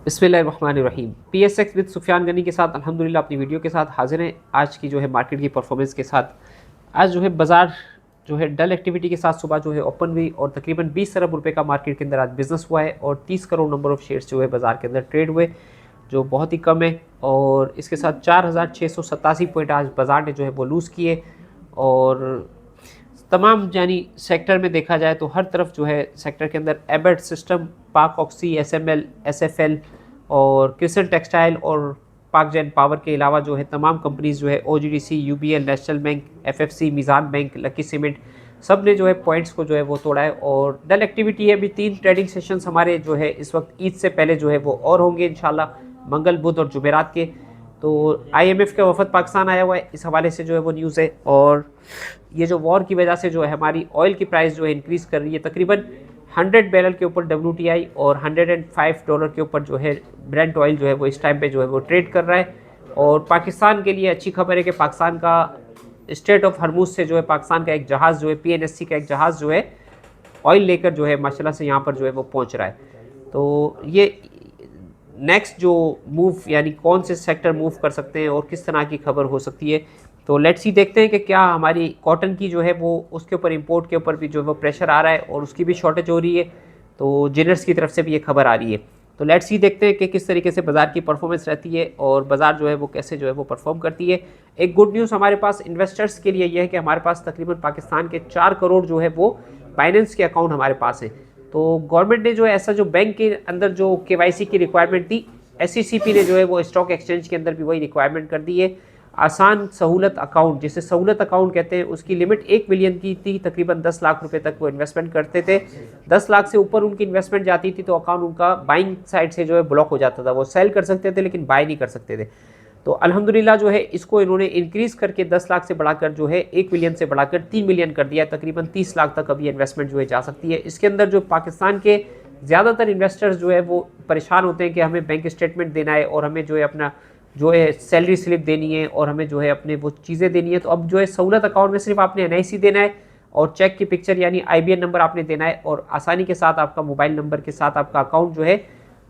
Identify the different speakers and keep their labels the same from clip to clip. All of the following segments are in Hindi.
Speaker 1: बिस्मिल्लाहिर्रहमानिर्रहीम। PSX विद सुफियान गनी के साथ अल्हम्दुलिल्लाह अपनी वीडियो के साथ हाजिर हैं। आज की जो है मार्केट की परफॉर्मेंस के साथ आज जो है बाज़ार जो है डल एक्टिविटी के साथ सुबह जो है ओपन हुई और तकरीबन 20 अरब रुपए का मार्केट के अंदर आज बिजनेस हुआ है और 30 करोड़ नंबर ऑफ शेयर्स जो है बाज़ार के अंदर ट्रेड हुए, जो बहुत ही कम है। और इसके साथ 4,687 पॉइंट आज बाज़ार ने जो है वो लूज़ किए। और तमाम यानी सेक्टर में देखा जाए तो हर तरफ जो है सेक्टर के अंदर एबेट सिस्टम, पाक ऑक्सी, SML, SFL और क्रिसन टेक्सटाइल और पाक जैन पावर के अलावा जो है तमाम कंपनीज जो है OGDC, UBL, national bank, FFC, Meezan bank, lucky cement, सब ने जो है पॉइंट्स को जो है वो तोड़ा है। और डल एक्टिविटी है, अभी 3 ट्रेडिंग सेशंस हमारे जो है इस वक्त ईद से पहले जो है वो और होंगे इंशाल्लाह, मंगल, बुध और जुमेरात के। तो IMF का वफद पाकिस्तान आया हुआ है, इस हवाले से जो है वो न्यूज़ है। और ये जो वॉर की वजह से जो है हमारी ऑयल की प्राइस जो है इंक्रीज़ कर रही है, तकरीबन 100 बैरल के ऊपर WTI और $105 के ऊपर जो है ब्रेंट ऑयल जो है वो इस टाइम पे जो है वो ट्रेड कर रहा है। और पाकिस्तान के लिए अच्छी खबर है कि पाकिस्तान का स्ट्रेट ऑफ हरमुज से जो है पाकिस्तान का एक जहाज़ जो है PNSC का एक जहाज़ जो है ऑयल लेकर जो है माशाल्लाह से यहाँ पर जो है वो पहुँच रहा है। तो ये नेक्स्ट जो मूव यानी कौन से सेक्टर मूव कर सकते हैं और किस तरह की खबर हो सकती है, तो लेट्स सी देखते हैं कि क्या हमारी कॉटन की जो है वो उसके ऊपर इंपोर्ट के ऊपर भी जो है वो प्रेशर आ रहा है और उसकी भी शॉर्टेज हो रही है। तो जिनर्स की तरफ से भी ये खबर आ रही है। तो लेट्स सी देखते हैं कि किस तरीके से बाज़ार की परफॉर्मेंस रहती है और बाज़ार जो है वो कैसे जो है वो परफॉर्म करती है। एक गुड न्यूज़ हमारे पास इन्वेस्टर्स के लिए ये है कि हमारे पास तकरीबन पाकिस्तान के 4 करोड़ जो है वो बाइनेंस के अकाउंट हमारे पास है। तो गवर्नमेंट ने जो है ऐसा जो बैंक के अंदर जो KYC की रिक्वायरमेंट थी, SECP ने जो है वो स्टॉक एक्सचेंज के अंदर भी वही रिक्वायरमेंट कर दी है। आसान सहूलत अकाउंट, जिसे सहूलत अकाउंट कहते हैं, उसकी लिमिट 1 मिलियन की थी, तकरीबन 10 लाख रुपए तक वो इन्वेस्टमेंट करते थे। 10 लाख से ऊपर उनकी इन्वेस्टमेंट जाती थी तो अकाउंट उनका बाइंग साइड से जो है ब्लॉक हो जाता था, वो सेल कर सकते थे लेकिन बाय नहीं कर सकते थे। तो अल्हम्दुलिल्लाह जो है इसको इन्होंने इंक्रीज़ करके 10 लाख से बढ़ाकर जो है 1 मिलियन से बढ़ाकर 3 मिलियन कर दिया है। तकरीबन 30 लाख तक अभी इन्वेस्टमेंट जो है जा सकती है। इसके अंदर जो पाकिस्तान के ज़्यादातर इन्वेस्टर्स जो है वो परेशान होते हैं कि हमें बैंक स्टेटमेंट देना है और हमें जो है अपना जो है सैलरी स्लिप देनी है और हमें जो है अपने वो चीज़ें देनी है। तो अब जो है सहूलत अकाउंट में सिर्फ आपने NIC देना है और चेक की पिक्चर यानी IBN नंबर आपने देना है और आसानी के साथ आपका मोबाइल नंबर के साथ आपका अकाउंट जो है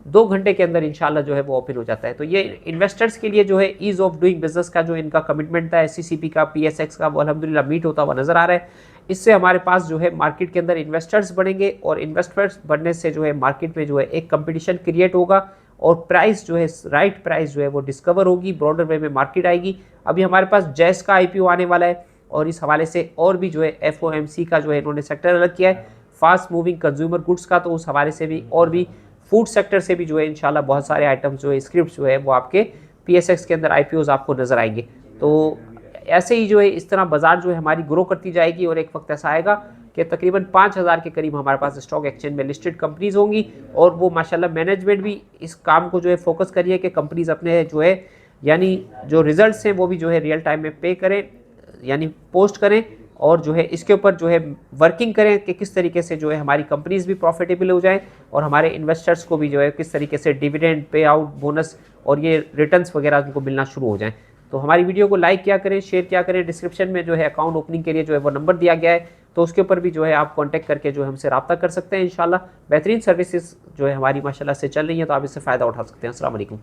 Speaker 1: 2 घंटे के अंदर इंशाल्लाह जो है वो ओपन हो जाता है। तो ये इन्वेस्टर्स के लिए जो है ईज़ ऑफ डूइंग बिजनेस का जो इनका कमिटमेंट था SECP का, PSX का, वो अल्हम्दुलिल्लाह मीट होता हुआ नज़र आ रहा है। इससे हमारे पास जो है मार्केट के अंदर इन्वेस्टर्स बढ़ेंगे और इन्वेस्टर्स बढ़ने से जो है मार्केट में जो है एक कंपटीशन क्रिएट होगा और प्राइस जो है राइट प्राइस जो है वो डिस्कवर होगी, ब्रॉडर वे में मार्केट आएगी। अभी हमारे पास जैस का IPO आने वाला है और इस हवाले से और भी जो है FOMC का जो है इन्होंने सेक्टर अलग किया है, फास्ट मूविंग कंज्यूमर गुड्स का, तो उस हवाले से भी और भी फूड सेक्टर से भी जो है इंशाल्लाह बहुत सारे आइटम्स जो है स्क्रिप्ट जो है वो आपके PSX के अंदर IPOs आपको नज़र आएंगे। तो ऐसे ही जो है इस तरह बाज़ार जो है हमारी ग्रो करती जाएगी और एक वक्त ऐसा आएगा कि तकरीबन 5,000 के करीब हमारे पास स्टॉक एक्सचेंज में लिस्टेड कंपनीज होंगी। और वो माशाल्लाह मैनेजमेंट भी इस काम को जो है फोकस करिए कि कंपनीज अपने जो है यानी जो रिजल्ट्स हैं वो भी जो है रियल टाइम में पे करें यानी पोस्ट करें और जो है इसके ऊपर जो है वर्किंग करें कि किस तरीके से जो है हमारी कंपनीज भी प्रॉफिटेबल हो जाएं और हमारे इन्वेस्टर्स को भी जो है किस तरीके से डिविडेंड, पे आउट, बोनस और ये रिटर्न्स वगैरह उनको मिलना शुरू हो जाएं। तो हमारी वीडियो को लाइक किया करें, शेयर किया करें। डिस्क्रिप्शन में जो है अकाउंट ओपनिंग के लिए जो है वो नंबर दिया गया है, तो उसके ऊपर भी जो है आप कांटेक्ट करके जो है हमसे रब्ता कर सकते हैं। इंशाल्लाह बेहतरीन सर्विसेज जो है हमारी माशाल्लाह से चल रही है, तो आप इससे फ़ायदा उठा सकते हैं। अस्सलाम वालेकुम।